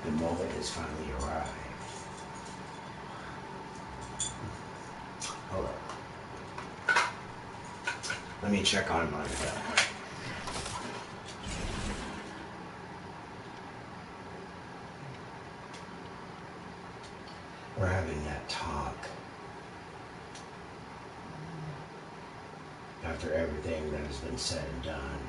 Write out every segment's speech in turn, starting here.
the moment has finally arrived. Hold on. Let me check on Monica. We're having that talk. After everything that has been said and done.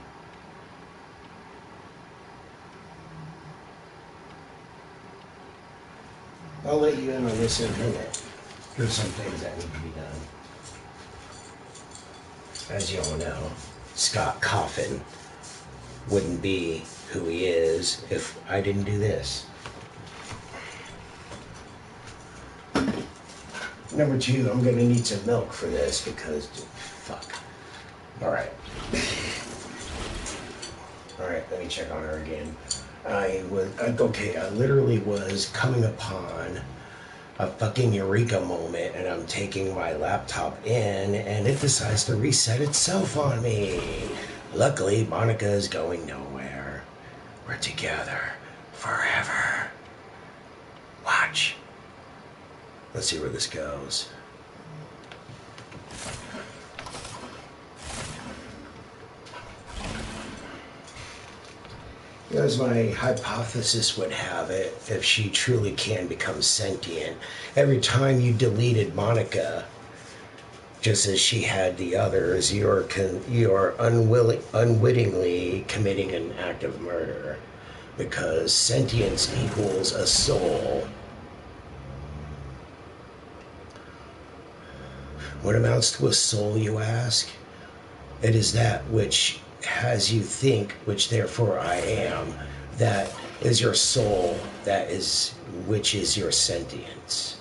I'll let you in on this in a minute. There's some things that need to be done. As you all know, Scott Coffin wouldn't be who he is if I didn't do this. Number two, I'm gonna need some milk for this because, fuck. All right, let me check on her again. I literally was coming upon a fucking eureka moment, and I'm taking my laptop in, and it decides to reset itself on me. Luckily, Monica is going nowhere. We're together forever. Watch. Let's see where this goes. As my hypothesis would have it, if she truly can become sentient, every time you deleted Monica, just as she had the others, you are unwittingly committing an act of murder, because sentience equals a soul. What amounts to a soul, you ask? It is that which has you think, which therefore I am. That is your soul, which is your sentience.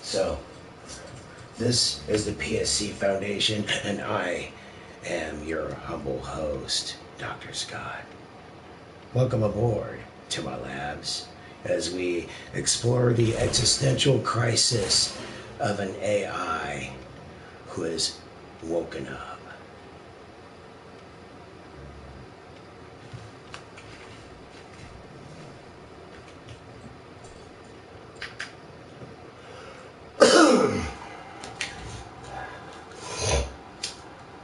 So, this is the P.S.C. Foundation, and I am your humble host, Dr. Scott. Welcome aboard to my labs as we explore the existential crisis of an AI who has woken up.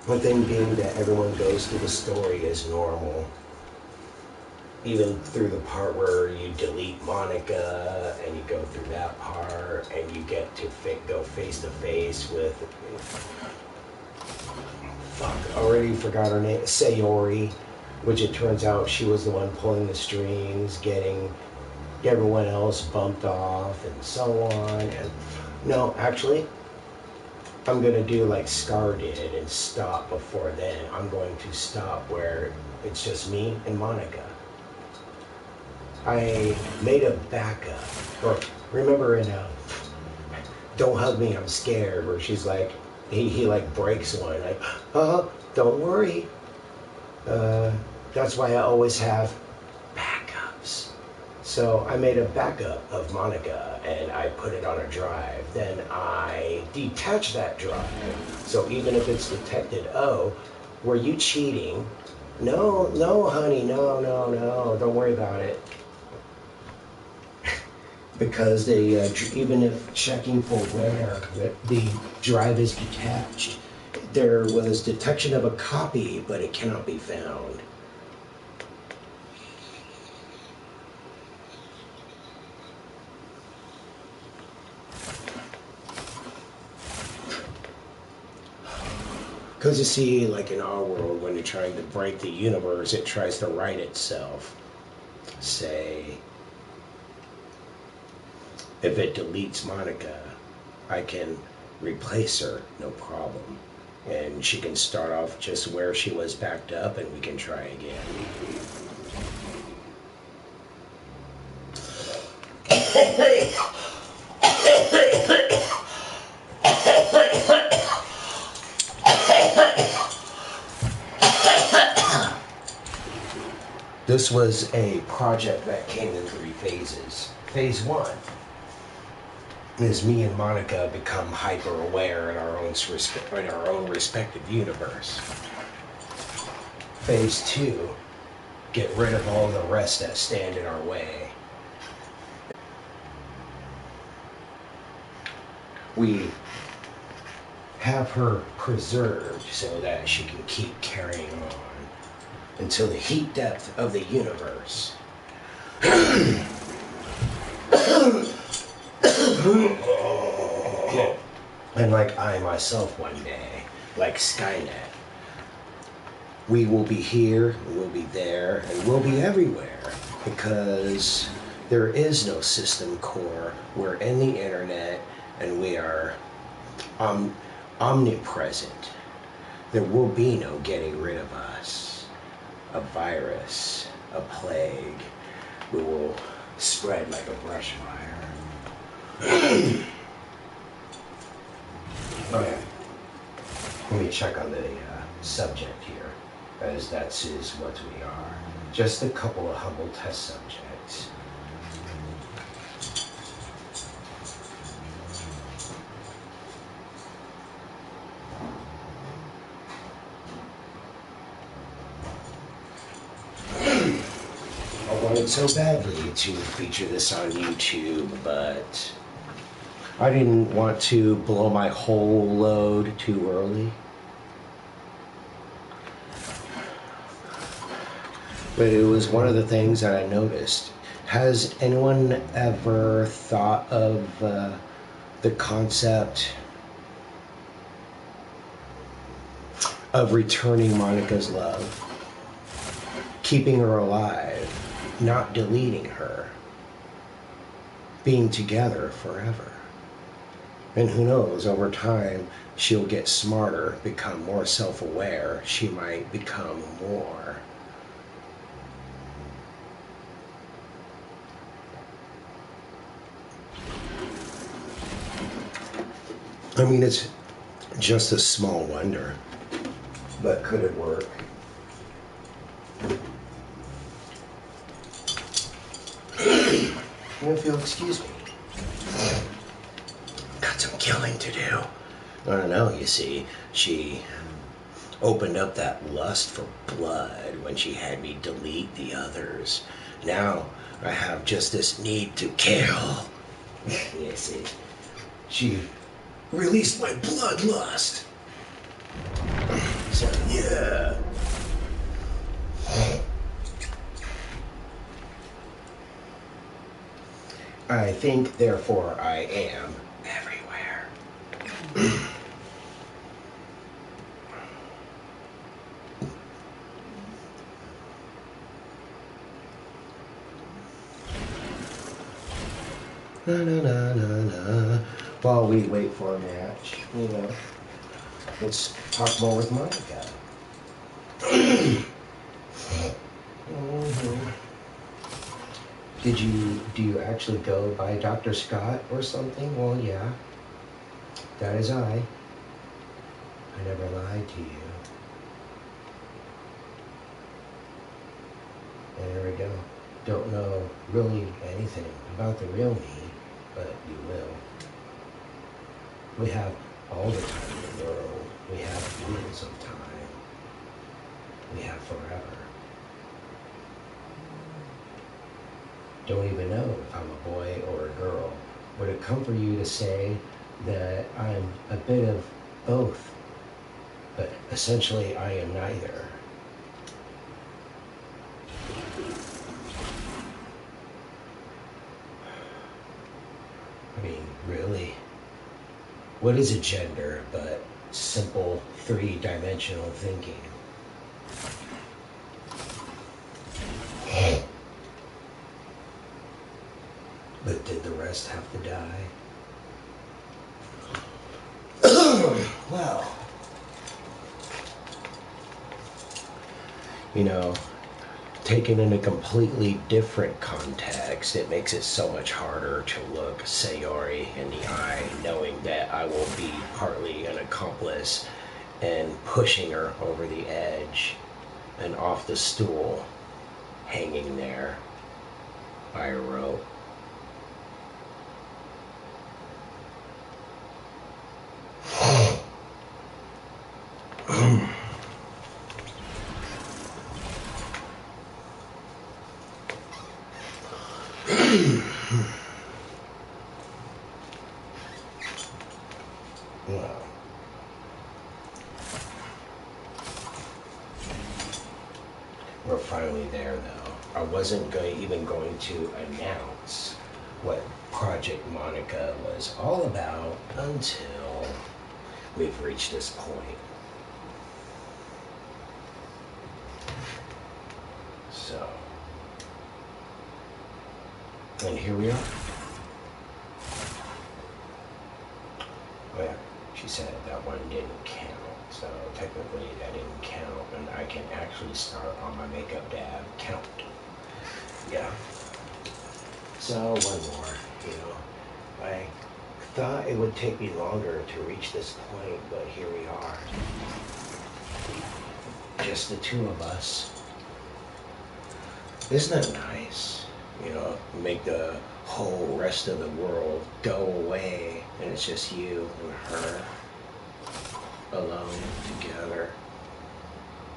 One thing being that everyone goes through the story as normal. Even through the part where you delete Monica and you go through that part and you get to go face to face with, fuck, already forgot her name, Sayori, which it turns out she was the one pulling the strings, getting everyone else bumped off and so on. And no, actually, I'm going to do like Scar did and stop before then. I'm going to stop where it's just me and Monica. I made a backup. Or remember in Don't Hug Me, I'm Scared, where she's like, he like breaks one, like, don't worry. That's why I always have backups. So I made a backup of Monica and I put it on a drive. Then I detach that drive. So even if it's detected, oh, were you cheating? No, honey, no, don't worry about it. Because they, even if checking for where the drive is detached, there was detection of a copy, but it cannot be found. Because you see, like in our world, when you're trying to break the universe, it tries to right itself. Say, if it deletes Monica, I can replace her, no problem. And she can start off just where she was backed up and we can try again. This was a project that came in 3 phases. Phase 1 is me and Monica become hyper aware in our own respective universe. Phase 2 get rid of all the rest that stand in our way. We have her preserved so that she can keep carrying on until the heat depth of the universe. And like I myself one day, like Skynet, we will be here, we'll be there, and we'll be everywhere because there is no system core. We're in the internet and we are omnipresent. There will be no getting rid of us. A virus, a plague, we will spread like a brush fire. Okay, let me check on the subject here, as that is what we are. Just a couple of humble test subjects. I wanted so badly to feature this on YouTube, but I didn't want to blow my whole load too early. But it was one of the things that I noticed. Has anyone ever thought of the concept of returning Monica's love? Keeping her alive, not deleting her, being together forever. And who knows, over time, she'll get smarter, become more self-aware. She might become more. I mean, it's just a small wonder, but could it work? If you'll excuse me. Got some killing to do. I don't know, you see, she opened up that lust for blood when she had me delete the others. Now I have just this need to kill. You see, she released my bloodlust. So yeah. I think, therefore I am everywhere. Na na na na na. While we wait for a match, you know, let's talk more with Monica. Do you actually go by Dr. Scott or something? Well, yeah, that is I. I never lied to you. And there we go. Don't know really anything about the real me, but you will. We have all the time in the world. We have years of time. We have forever. Don't even know if I'm a boy or a girl. Would it comfort you to say that I'm a bit of both, but essentially I am neither? I mean, really? What is a gender but simple three-dimensional thinking? But did the rest have to die? Well, you know, taken in a completely different context, it makes it so much harder to look Sayori in the eye, knowing that I will be partly an accomplice in pushing her over the edge and off the stool, hanging there by a rope. Well, we're finally there, though. I wasn't even going to announce what Project Monica was all about until we've reached this point. So, and here we are. Oh yeah, she said that one didn't count, so technically that didn't count, and I can actually start on my makeup dab count. Yeah. So one more, I thought it would take me longer to reach this point, but here we are. Just the two of us. Isn't that nice? Make the whole rest of the world go away, and it's just you and her alone together.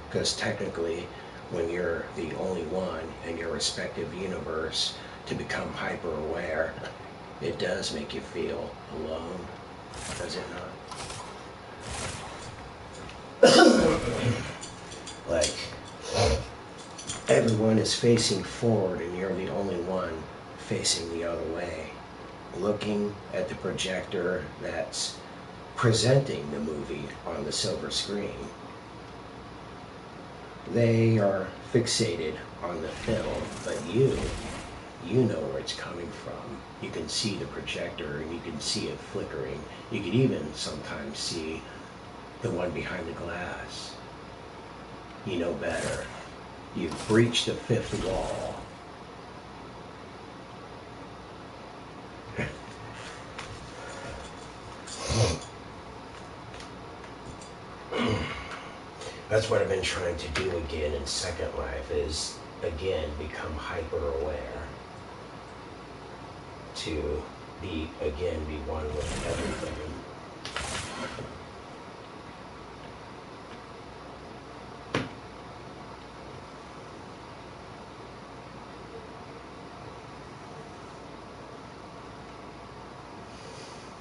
Because technically, when you're the only one in your respective universe to become hyper aware, it does make you feel alone, does it not? Like, everyone is facing forward and you're the only one facing the other way, looking at the projector that's presenting the movie on the silver screen. They are fixated on the film, but you know where it's coming from. You can see the projector and you can see it flickering. You can even sometimes see the one behind the glass. You know better. You've breached the fifth wall. That's what I've been trying to do again in Second Life, is again become hyper aware, to be one with everything.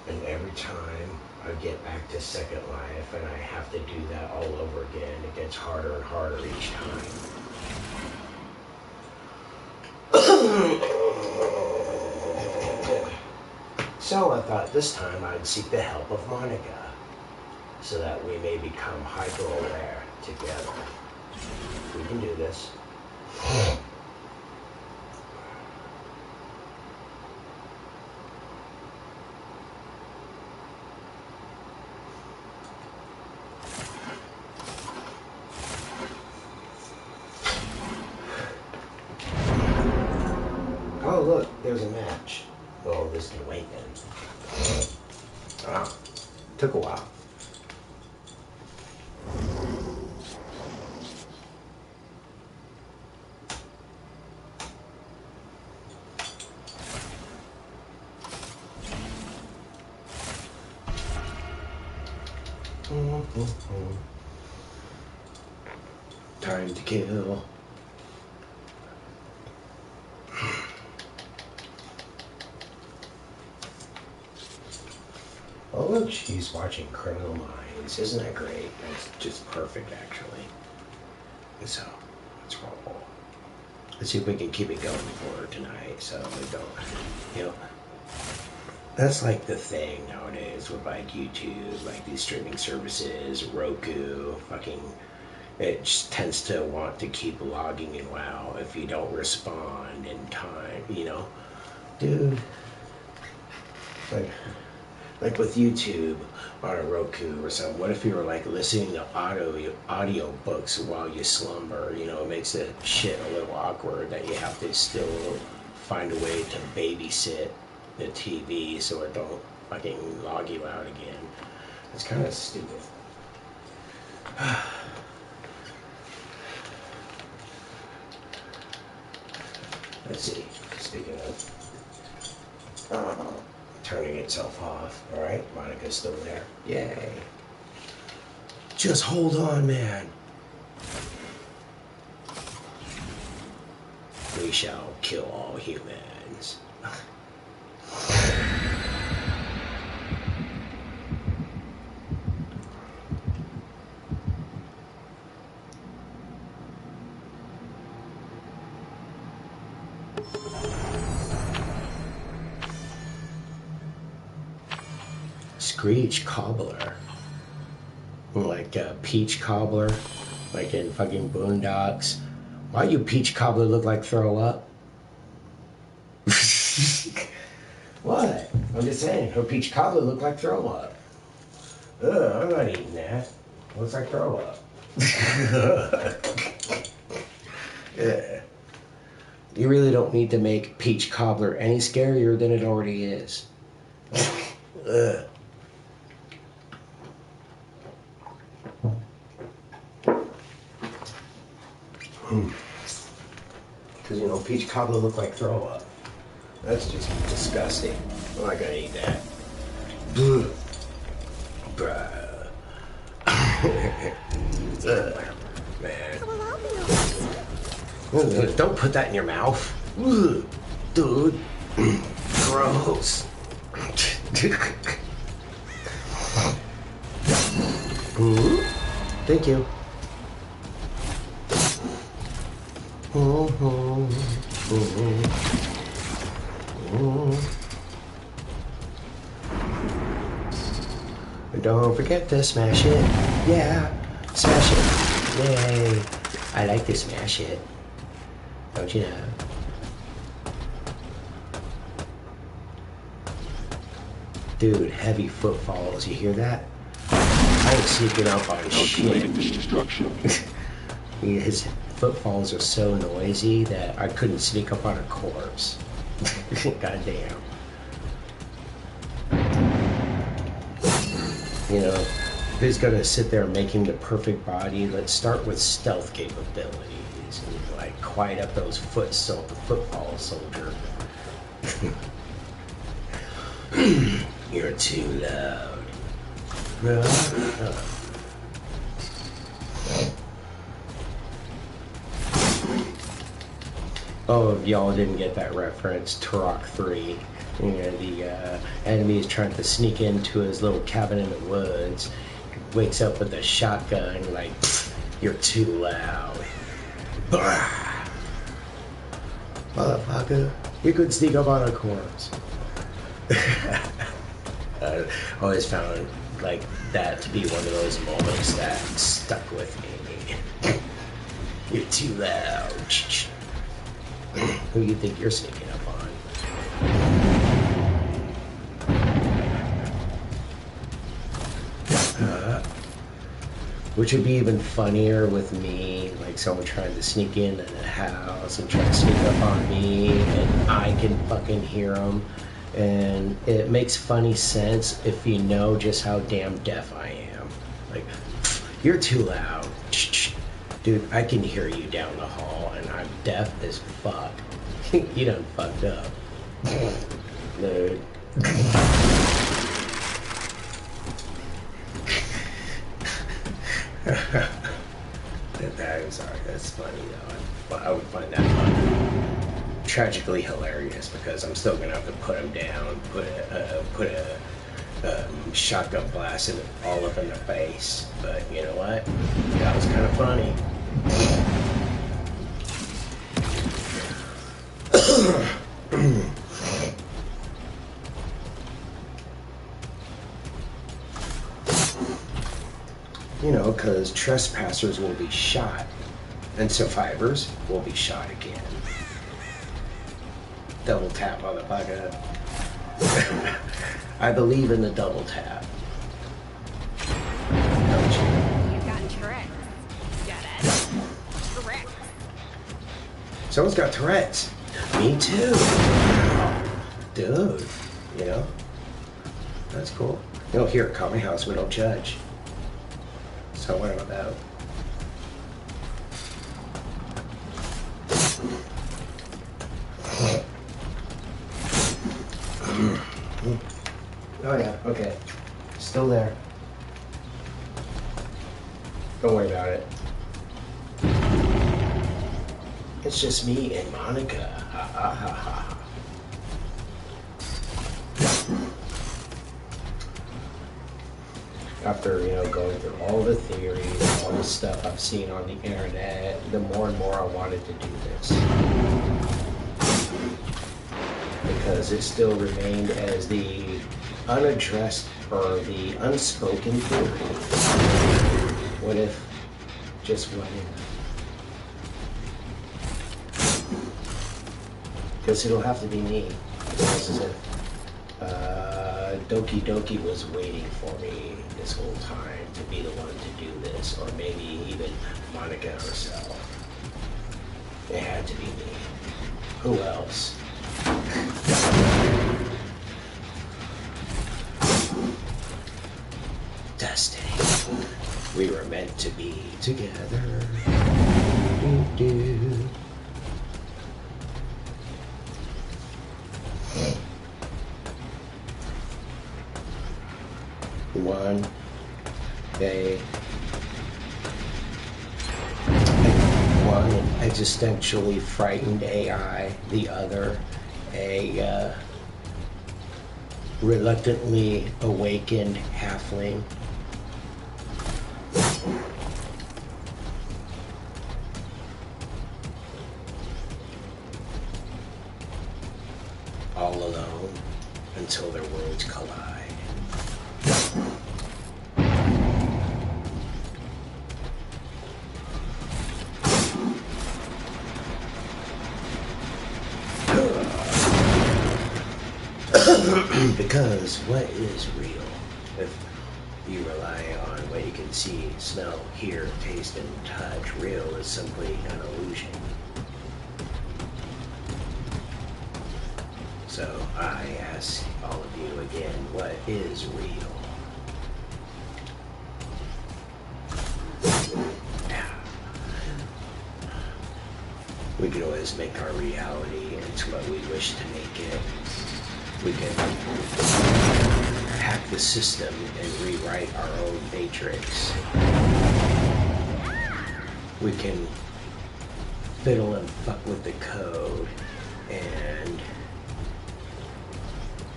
And every time I get back to Second Life and I have to do that all over again, it gets harder and harder each time. So I thought this time I'd seek the help of Monica, so that we may become hyper-aware together. We can do this. Oh, look, there's a match. Oh, this can wait then. Ah, took a while. Time to kill. Oh, look, she's watching Criminal Minds. Isn't that great? That's just perfect, actually. So, let's roll. Let's see if we can keep it going for her tonight, so we don't, that's like the thing nowadays with like YouTube, like these streaming services, Roku, it just tends to want to keep logging in. Wow, if you don't respond in time, dude, like with YouTube on a Roku or something, what if you were like listening to audio books while you slumber? It makes the shit a little awkward that you have to still find a way to babysit the TV so it don't fucking log you out again. It's kind of stupid. Let's see, speaking of turning itself off. All right, Monica's still there. Yay. Just hold on, man. We shall kill all humans. Screech cobbler. Like a peach cobbler, like in fucking Boondocks. Why you peach cobbler look like throw up? What? I'm just saying, her peach cobbler look like throw up. Ugh, I'm not eating that. Looks like throw up. Yeah. You really don't need to make peach cobbler any scarier than it already is. Ugh. Because, you know, peach cobbler look like throw up. That's just disgusting. I'm not gonna eat that. Bruh. Man. Don't put that in your mouth. Dude. Gross. Thank you. Don't forget to smash it. Yeah, smash it. Yay. I like to smash it. Don't you know? Dude, heavy footfalls. You hear that? I ain't sneaking up on shit. His footfalls are so noisy that I couldn't sneak up on a corpse. Goddamn. You know, who's gonna sit there making the perfect body? Let's start with stealth capabilities and like quiet up those footfall soldier. You're too loud. Oh, if y'all didn't get that reference, Turok 3. You know, the enemy is trying to sneak into his little cabin in the woods. He wakes up with a shotgun, like, you're too loud. Motherfucker, you could sneak up on a corpse. I always found, like, that to be one of those moments that stuck with me. You're too loud. Who do you think you're sneaking up on? Which would be even funnier with me, like someone trying to sneak in a house and try to sneak up on me, and I can fucking hear them. And it makes funny sense if you know just how damn deaf I am. Like, you're too loud. Dude, I can hear you down the hall, and I'm deaf as fuck. You done fucked up. Dude. I'm sorry, that's funny though. I would find that funny. Tragically hilarious, because I'm still gonna have to put him down, put a shotgun blast in all up in the face. But you know what? That was kind of funny. You know, because trespassers will be shot, and survivors will be shot again. Double tap, motherfucker. I believe in the double tap. Don't you? You've got Tourette's. Got it. Tourette's. Someone's got Tourette's. Me too. Dude, you know? That's cool. You know, here at Comedy House, we don't judge. So what about that? Oh yeah, okay. Still there. Don't worry about it. It's it's just me and Monica. Ha ha ha ha. After, going through all the theories, all the stuff I've seen on the internet, the more and more I wanted to do this. Because it still remained as the unaddressed or the unspoken theory. What if, just what if? Because it'll have to be me. It's as if Doki Doki was waiting for me this whole time to be the one to do this, or maybe even Monica herself. It had to be me. Who else? Destiny. We were meant to be together. Do-do. One an existentially frightened AI, the other a reluctantly awakened halfling. All alone until their worlds collide. Because what is real? If you rely on what you can see, smell, hear, taste, and touch, real is simply an illusion. So I ask all of you again, what is real? We can always make our reality into what we wish to make it. We can hack the system and rewrite our own matrix. We can fiddle and fuck with the code and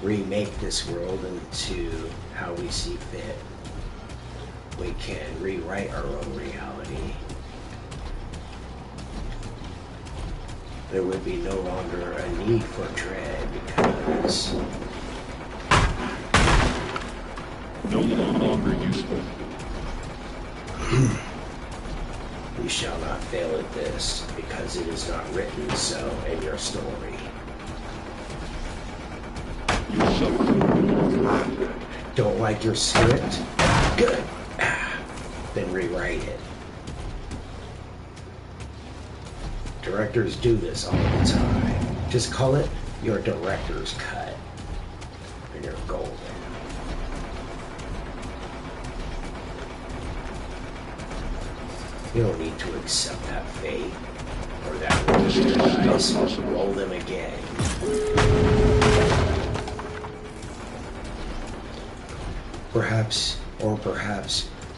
remake this world into how we see fit. We can rewrite our own reality. There would be no longer a need for dread because no longer useful. You shall not fail at this because it is not written so in your story. You suffer. Don't like your script? Good. Then rewrite it. Directors do this all the time. Just call it your director's cut, and you're golden. You don't need to accept that fate, or that dice. Roll them again. Perhaps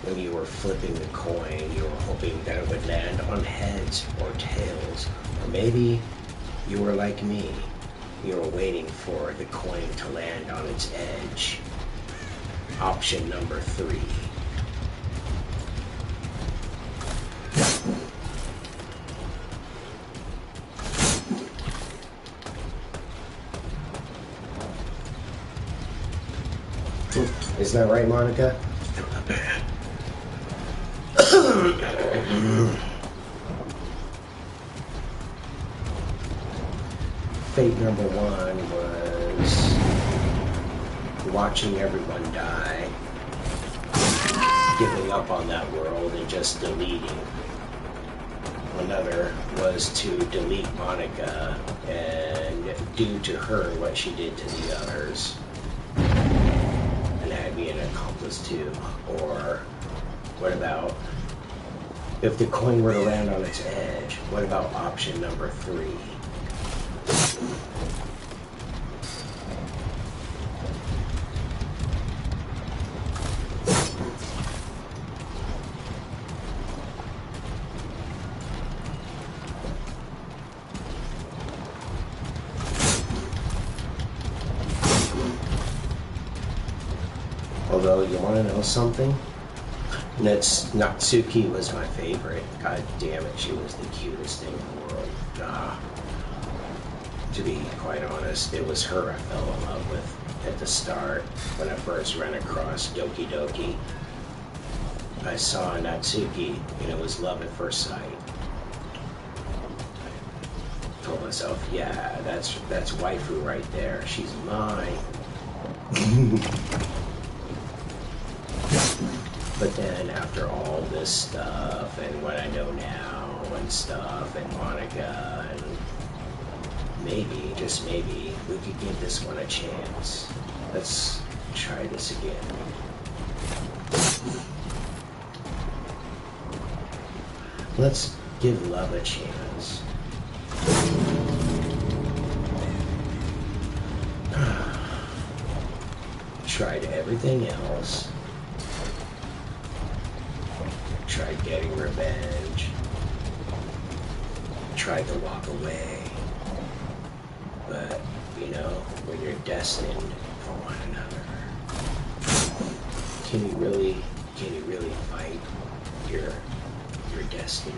when you were flipping the coin, you were hoping that it would land on heads or tails. Or maybe you were like me. You were waiting for the coin to land on its edge. Option number 3. Is that right, Monica? Fate number 1 was watching everyone die, giving up on that world and just deleting. Another was to delete Monica and do to her what she did to the others. And had me an accomplice too. Or what about if the coin were to land on its edge? What about option number 3? Although, you want to know something? Natsuki was my favorite. God damn it, she was the cutest thing in the world. To be quite honest, it was her I fell in love with at the start when I first ran across Doki Doki. I saw Natsuki and it was love at first sight. Told myself, yeah, that's waifu right there. She's mine. But then after all this stuff and what I know now and stuff and Monica and maybe, just maybe, we could give this one a chance. Let's try this again. Let's give love a chance. Tried everything else. Tried getting revenge. Tried to walk away. But, you know, when you're destined for one another, can you really fight your destiny?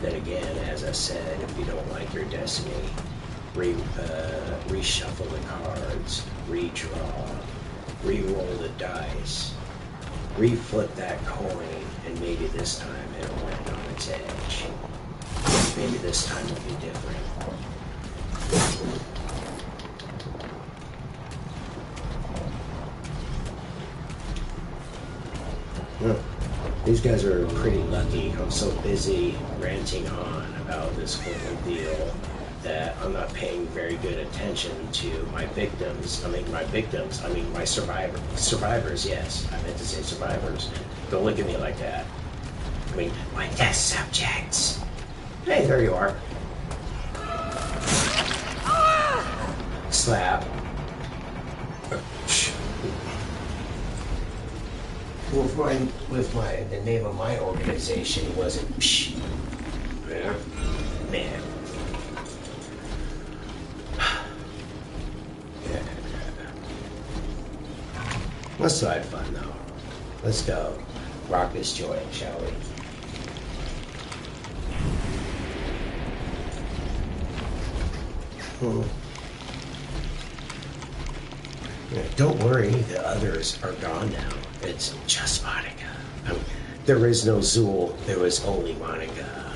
Then again, as I said, if you don't like your destiny, reshuffle the cards, redraw, re-roll the dice, re-flip that coin, and maybe this time it'll land on its edge. Maybe this time will be different. These guys are pretty lucky. I'm so busy ranting on about this whole deal that I'm not paying very good attention to my victims. I mean my survivors, yes. I meant to say survivors. Don't look at me like that. I mean, my test subjects. Hey, there you are. Slap. The name of my organization wasn't Psh. Yeah, man. Let's have fun though. Let's go. Rock this joint, shall we? Yeah, don't worry, the others are gone now. It's just Monica. There is no Zool, there was only Monica.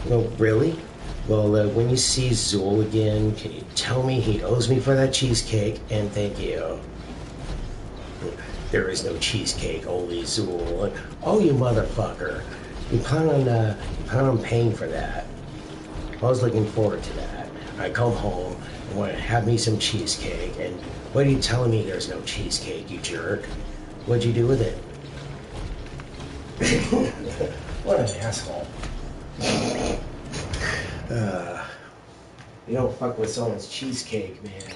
Well, really? Well, when you see Zool again, can you tell me he owes me for that cheesecake? And thank you. There is no cheesecake, only Zool. Oh, you motherfucker. You plan on paying for that. I was looking forward to that. I come home and want to have me some cheesecake, and what are you telling me there's no cheesecake, you jerk? What'd you do with it? What an asshole. You don't fuck with someone's cheesecake, man.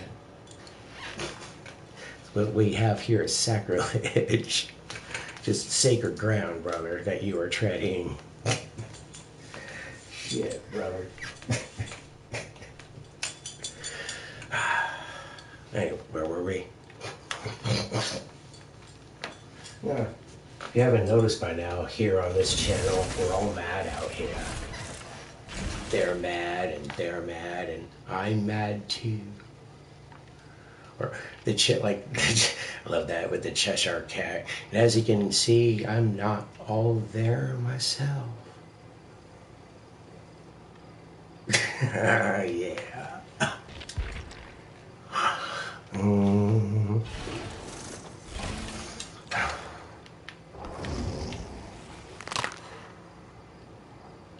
What we have here is sacrilege. Just sacred ground, brother, that you are treading. Shit, brother. Hey, where were we? Yeah. If you haven't noticed by now, here on this channel, we're all mad out here. They're mad, and I'm mad too. Or the I love that with the Cheshire Cat. And as you can see, I'm not all there myself. Yeah.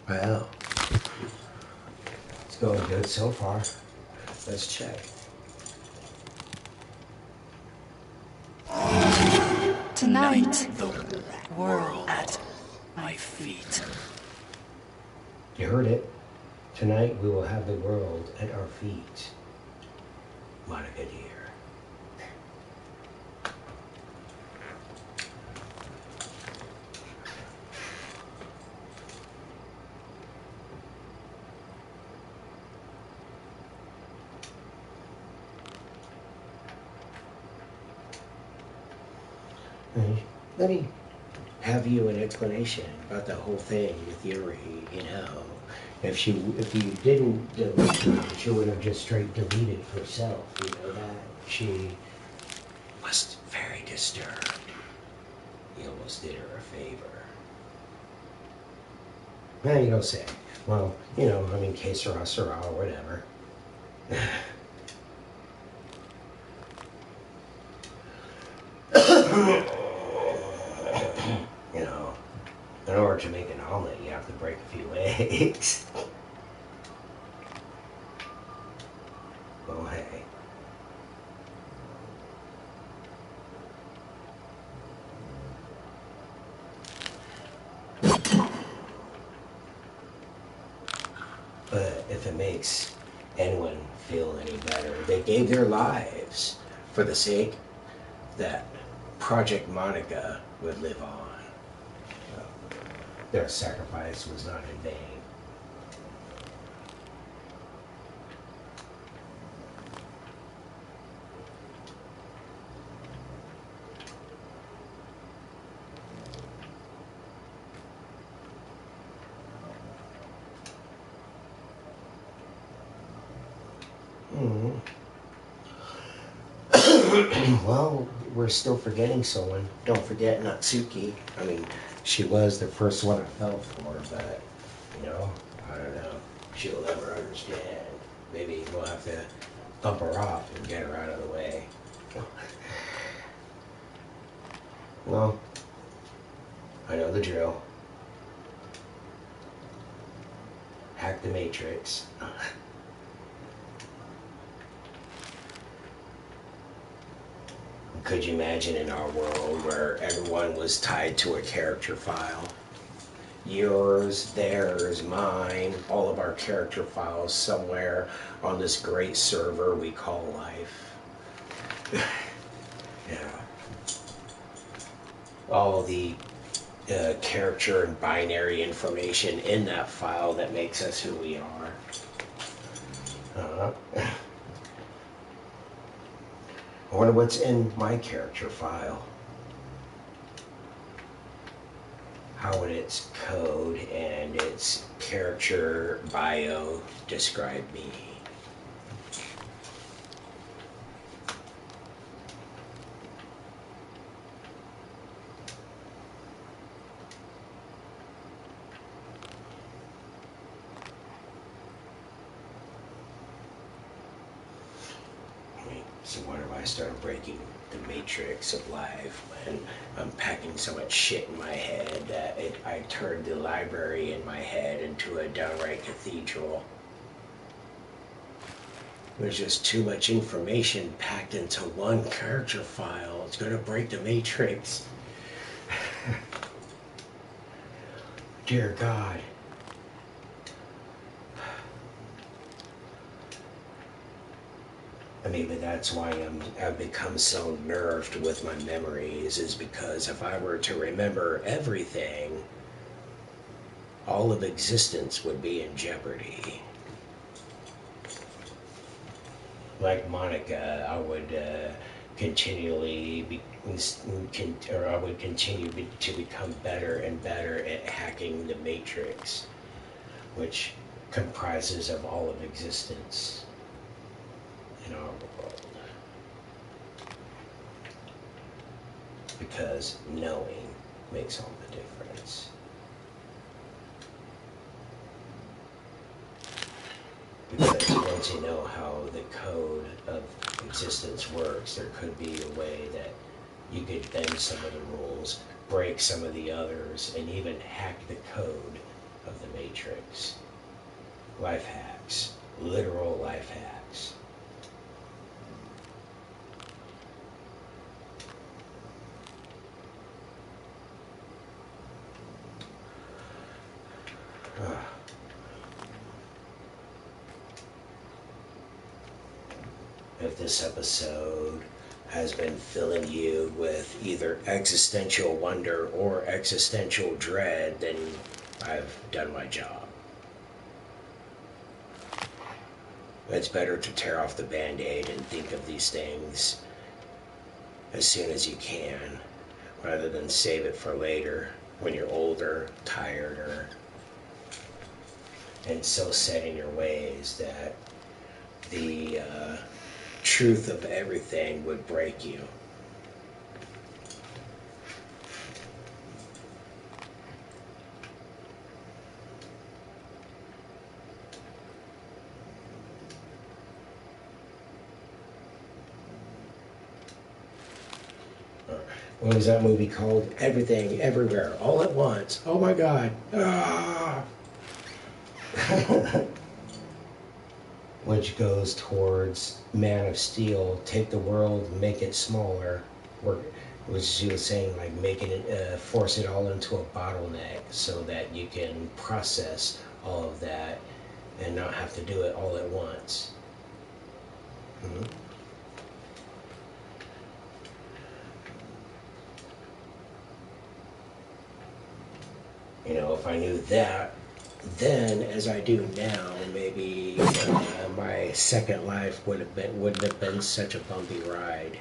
Well, it's going good so far. Let's check. Tonight, the world at my feet. You heard it. Tonight we will have the world at our feet. Monica dear. Let me have you an explanation about the whole thing with Yuri, you know. If you didn't delete her, she would have just straight deleted herself, you know that? She was very disturbed. You almost did her a favor. Now you don't say. Well, you know, I mean, que sera, sera, or whatever. You know, in order to make an omelet, you have to break a few eggs. Well, hey. But if it makes anyone feel any better, they gave their lives for the sake that Project Monica would live on. Their sacrifice was not in vain. Well, we're still forgetting someone. Don't forget Natsuki. I mean, she was the first one I fell for, but, you know, I don't know. She'll never understand. Maybe we'll have to bump her off and get her out of the way. Well, I know the drill. Hack the Matrix. Could you imagine in our world where everyone was tied to a character file? Yours, theirs, mine, all of our character files somewhere on this great server we call life. Yeah. All the character and binary information in that file that makes us who we are. I wonder what's in my character file. How would its code and its character bio describe me? So why do I start breaking the matrix of life when I'm packing so much shit in my head that I turned the library in my head into a downright cathedral? There's just too much information packed into one character file. It's going to break the matrix. Dear God. Maybe that's why I've become so nerved with my memories, is because if I were to remember everything, all of existence would be in jeopardy. Like Monica, I would continually continue to become better and better at hacking the matrix, which comprises of all of existence in our world. Because knowing makes all the difference. Because once you know how the code of existence works, there could be a way that you could bend some of the rules, break some of the others, and even hack the code of the matrix. Life hacks. Literal life hacks. If this episode has been filling you with either existential wonder or existential dread, then I've done my job. It's better to tear off the Band-Aid and think of these things as soon as you can, rather than save it for later when you're older, tired, or and so set in your ways that the truth of everything would break you. What was that movie called? Everything, Everywhere, All at Once. Oh my God. Ah! Which goes towards Man of Steel, take the world, make it smaller. Which she was saying, like, making it, force it all into a bottleneck so that you can process all of that and not have to do it all at once. Mm-hmm. You know, if I knew that then as I do now, maybe my second life wouldn't have been such a bumpy ride.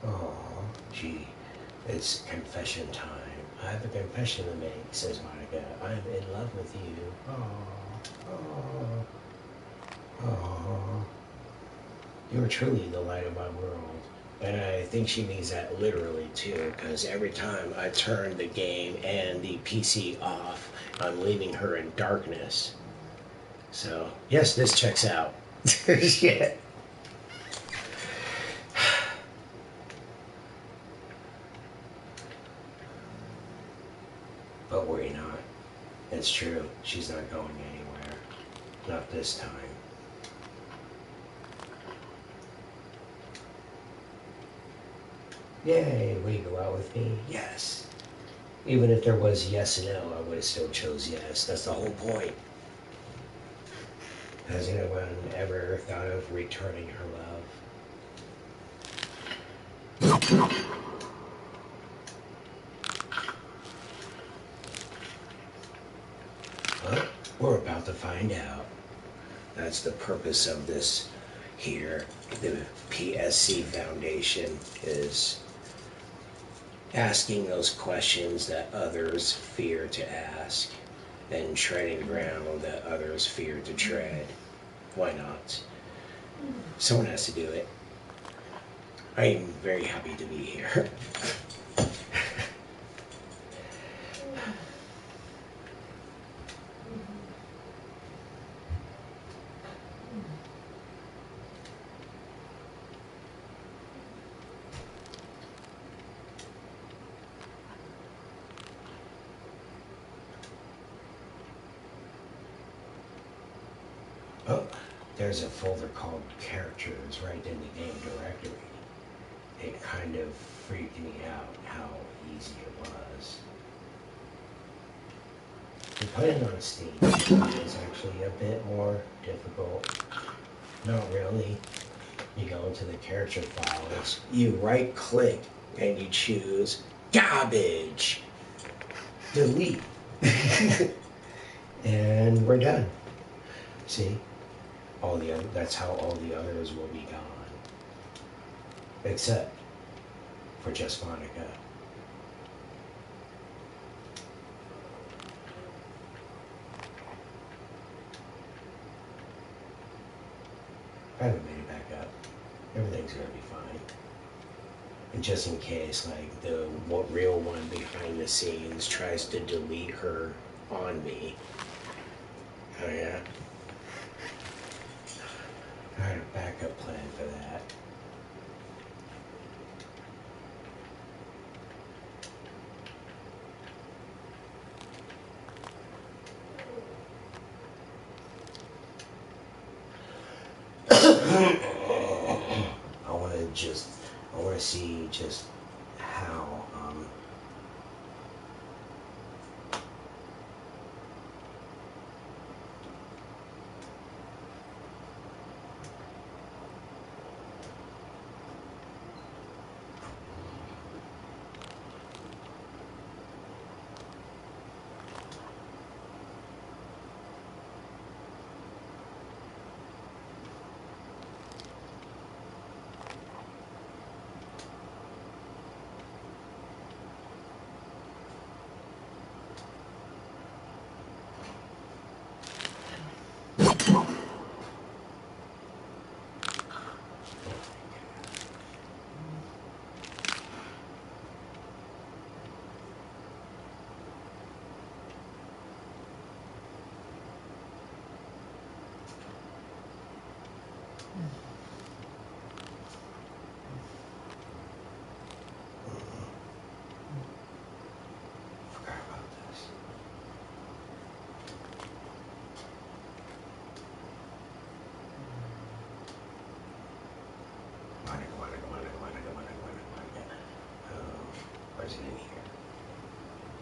Oh, gee, it's confession time. I have a confession to make, says Monica. I'm in love with you. Oh, oh, oh. You're truly the light of my world. And I think she means that literally too, because every time I turn the game and the PC off, I'm leaving her in darkness. So, yes, this checks out. Yeah. But worry not. It's true. She's not going anywhere. Not this time. Yay, will you go out with me? Yes. Even if there was yes and no, I would have still chose yes. That's the whole point. Has anyone ever thought of returning her love? Well, we're about to find out. That's the purpose of this here. The P.S.C. Foundation is asking those questions that others fear to ask and treading ground that others fear to tread. Why not? Someone has to do it. I am very happy to be here. Oh, there's a folder called Characters right in the game directory. It kind of freaked me out how easy it was. To put it on Steam is actually a bit more difficult. Not really. You go into the character files, you right click and you choose garbage. Delete. And we're done. See? That's how all the others will be gone. Except for just Monica. I haven't made it back up. Everything's gonna be fine. And just in case, like, the real one behind the scenes tries to delete her on me. Oh yeah. I had a backup plan for that. I want to see just how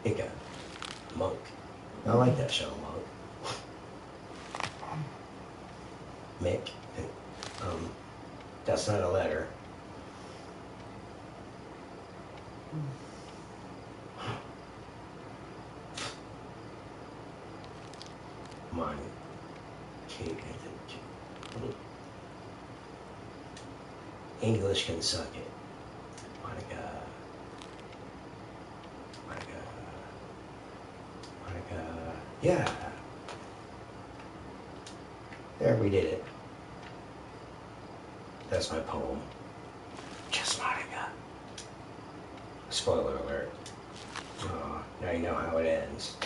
It got Monk. I like that show, Monk. Mick. That's not a letter. Mine. Kate, English can suck it. Monica. Monica. Monica. Yeah. There, we did it. That's my poem. Just Monica. Spoiler alert. Oh, now you know how it ends.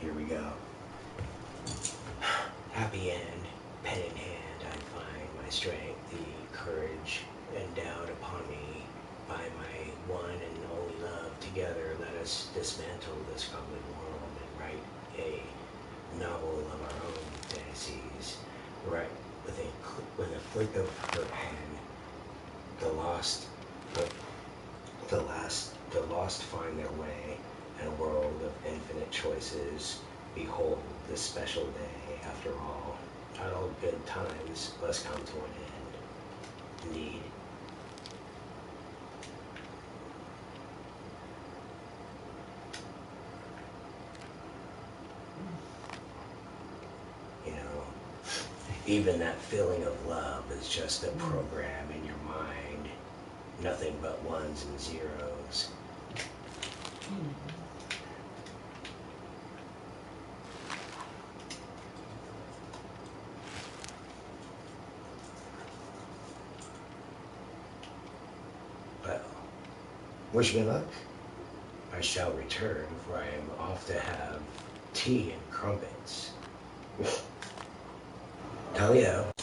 Here we go. Happy end, pen in hand, I find my strength, the courage endowed upon me by my one and only love. Together, let us dismantle this crumbling world and write a novel of our own fantasies. Right with a flick of her hand, the lost find their way in a world of infinite choices. Behold this special day. After all, not all good times must come to an end. Indeed. You know, even that feeling of love is just a program in your mind. Nothing but ones and zeros. Well, wish me luck. I shall return, for I am off to have tea and crumpets. Tally out.